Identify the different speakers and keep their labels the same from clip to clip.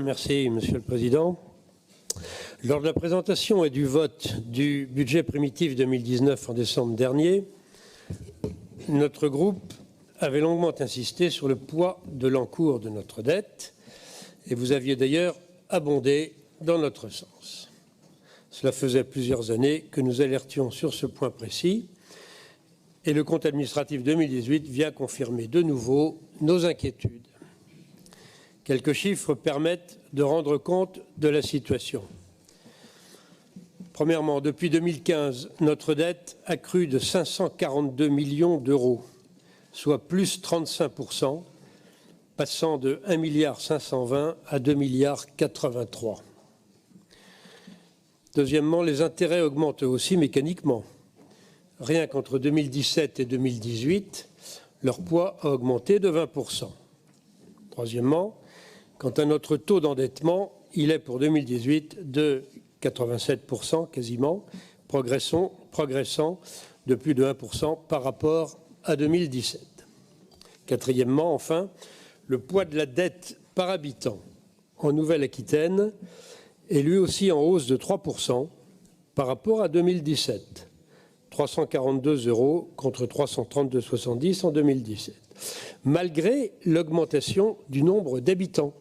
Speaker 1: Merci, Monsieur le Président. Lors de la présentation et du vote du budget primitif 2019 en décembre dernier, notre groupe avait longuement insisté sur le poids de l'encours de notre dette et vous aviez d'ailleurs abondé dans notre sens. Cela faisait plusieurs années que nous alertions sur ce point précis et le compte administratif 2018 vient confirmer de nouveau nos inquiétudes. Quelques chiffres permettent de rendre compte de la situation. Premièrement, depuis 2015, notre dette a cru de 542 millions d'euros, soit plus 35%, passant de 1,520 milliard à 2,83 milliards. Deuxièmement, les intérêts augmentent aussi mécaniquement. Rien qu'entre 2017 et 2018, leur poids a augmenté de 20%. Troisièmement, quant à notre taux d'endettement, il est pour 2018 de 87% quasiment, progressant de plus de 1% par rapport à 2017. Quatrièmement, enfin, le poids de la dette par habitant en Nouvelle-Aquitaine est lui aussi en hausse de 3% par rapport à 2017. 342 € contre 332,70 en 2017, malgré l'augmentation du nombre d'habitants,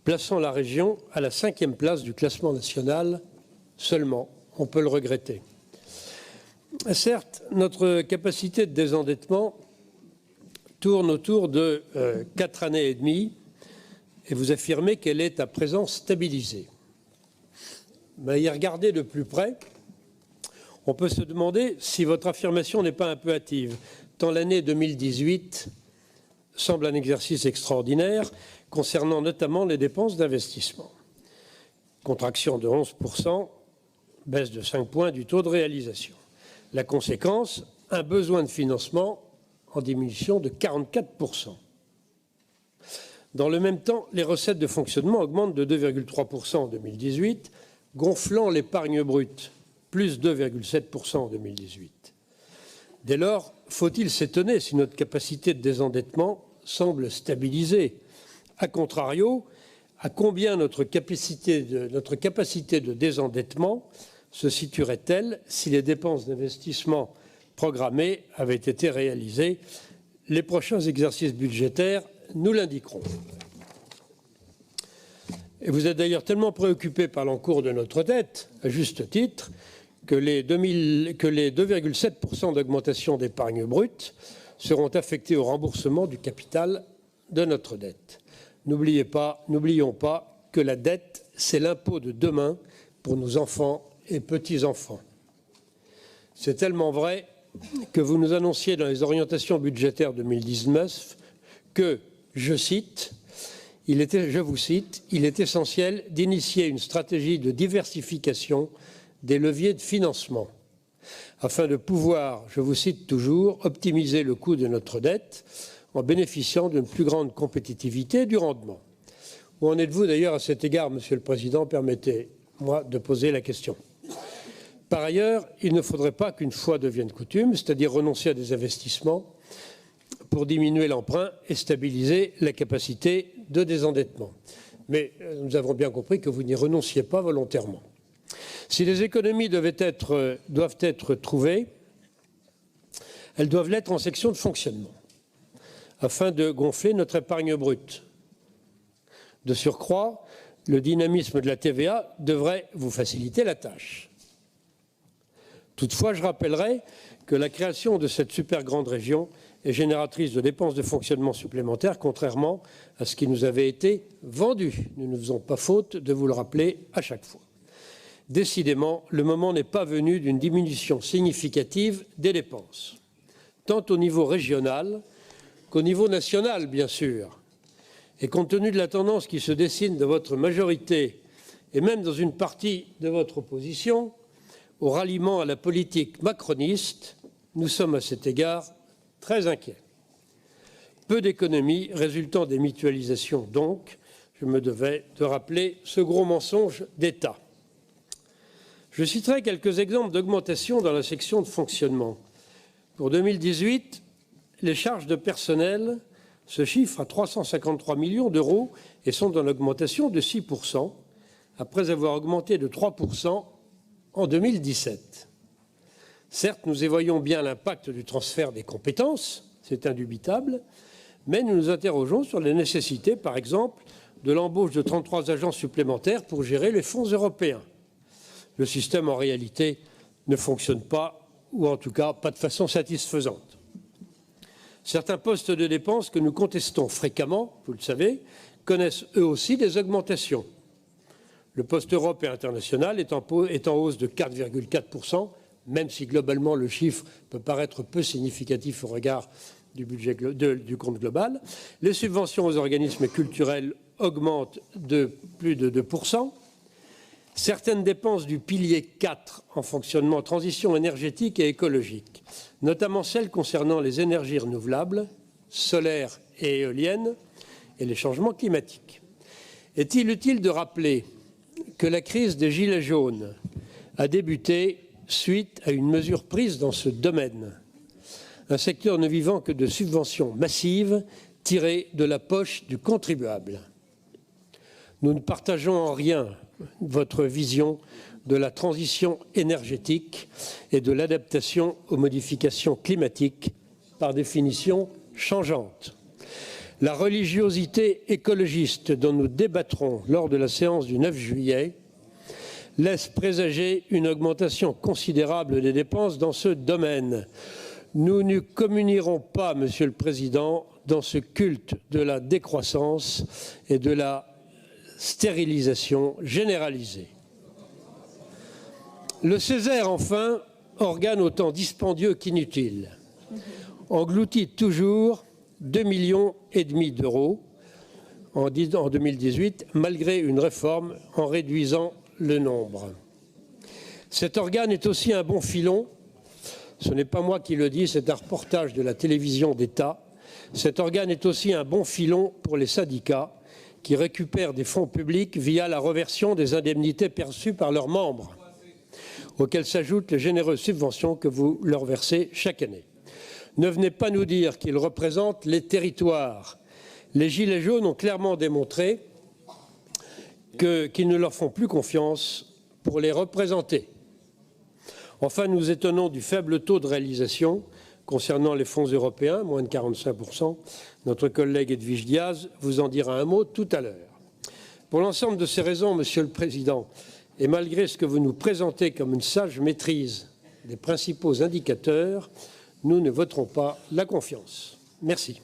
Speaker 1: plaçant la région à la 5e place du classement national seulement. On peut le regretter. Certes, notre capacité de désendettement tourne autour de 4 années et demie et vous affirmez qu'elle est à présent stabilisée. Mais y regarder de plus près, on peut se demander si votre affirmation n'est pas un peu hâtive, tant l'année 2018 semble un exercice extraordinaire concernant notamment les dépenses d'investissement. Contraction de 11%, baisse de 5 points du taux de réalisation. La conséquence, un besoin de financement en diminution de 44%. Dans le même temps, les recettes de fonctionnement augmentent de 2,3% en 2018, gonflant l'épargne brute, plus 2,7% en 2018. Dès lors, faut-il s'étonner si notre capacité de désendettement semble stabilisée? A contrario, à combien notre capacité de désendettement se situerait-elle si les dépenses d'investissement programmées avaient été réalisées? Les prochains exercices budgétaires nous l'indiqueront. Et vous êtes d'ailleurs tellement préoccupé par l'encours de notre dette, à juste titre, que les 2,7% d'augmentation d'épargne brute seront affectés au remboursement du capital de notre dette. N'oublions pas que la dette, c'est l'impôt de demain pour nos enfants et petits-enfants. C'est tellement vrai que vous nous annonciez dans les orientations budgétaires 2019 que, je vous cite, il est essentiel d'initier une stratégie de diversification des leviers de financement afin de pouvoir, je vous cite toujours, optimiser le coût de notre dette en bénéficiant d'une plus grande compétitivité du rendement. Où en êtes-vous d'ailleurs à cet égard, Monsieur le Président? Permettez-moi de poser la question. Par ailleurs, il ne faudrait pas qu'une fois devienne coutume, c'est-à-dire renoncer à des investissements pour diminuer l'emprunt et stabiliser la capacité de désendettement. Mais nous avons bien compris que vous n'y renonciez pas volontairement. Si les économies doivent être trouvées, elles doivent l'être en section de fonctionnement, afin de gonfler notre épargne brute. De surcroît, le dynamisme de la TVA devrait vous faciliter la tâche. Toutefois, je rappellerai que la création de cette super grande région est génératrice de dépenses de fonctionnement supplémentaires, contrairement à ce qui nous avait été vendu. Nous ne faisons pas faute de vous le rappeler à chaque fois. Décidément, le moment n'est pas venu d'une diminution significative des dépenses, tant au niveau régional qu'au niveau national, bien sûr. Et compte tenu de la tendance qui se dessine de votre majorité et même dans une partie de votre opposition, au ralliement à la politique macroniste, nous sommes à cet égard très inquiets. Peu d'économies résultant des mutualisations donc, je me devais de rappeler ce gros mensonge d'État. Je citerai quelques exemples d'augmentation dans la section de fonctionnement. Pour 2018, les charges de personnel se chiffrent à 353 millions d'euros et sont en augmentation de 6%, après avoir augmenté de 3% en 2017. Certes, nous y voyons bien l'impact du transfert des compétences, c'est indubitable, mais nous nous interrogeons sur la nécessité, par exemple, de l'embauche de 33 agents supplémentaires pour gérer les fonds européens. Le système, en réalité, ne fonctionne pas, ou en tout cas pas de façon satisfaisante. Certains postes de dépenses que nous contestons fréquemment, vous le savez, connaissent eux aussi des augmentations. Le poste Europe et international est en hausse de 4,4%, même si globalement le chiffre peut paraître peu significatif au regard du compte global. Les subventions aux organismes culturels augmentent de plus de 2%. Certaines dépenses du pilier 4 en fonctionnement transition énergétique et écologique, notamment celles concernant les énergies renouvelables, solaires et éoliennes, et les changements climatiques. Est-il utile de rappeler que la crise des Gilets jaunes a débuté suite à une mesure prise dans ce domaine, un secteur ne vivant que de subventions massives tirées de la poche du contribuable. Nous ne partageons en rien votre vision de la transition énergétique et de l'adaptation aux modifications climatiques, par définition changeantes. La religiosité écologiste dont nous débattrons lors de la séance du 9 juillet laisse présager une augmentation considérable des dépenses dans ce domaine. Nous ne communierons pas, Monsieur le Président, dans ce culte de la décroissance et de la stérilisation généralisée. Le Césaire, enfin, organe autant dispendieux qu'inutile, engloutit toujours 2,5 millions d'euros en 2018, malgré une réforme en réduisant le nombre. Cet organe est aussi un bon filon. Ce n'est pas moi qui le dis, c'est un reportage de la télévision d'État. Cet organe est aussi un bon filon pour les syndicats qui récupèrent des fonds publics via la reversion des indemnités perçues par leurs membres, auxquelles s'ajoutent les généreuses subventions que vous leur versez chaque année. Ne venez pas nous dire qu'ils représentent les territoires. Les Gilets jaunes ont clairement démontré qu'ils ne leur font plus confiance pour les représenter. Enfin, nous étonnons du faible taux de réalisation concernant les fonds européens, moins de 45%. Notre collègue Edwige Diaz vous en dira un mot tout à l'heure. Pour l'ensemble de ces raisons, Monsieur le Président, et malgré ce que vous nous présentez comme une sage maîtrise des principaux indicateurs, nous ne voterons pas la confiance. Merci.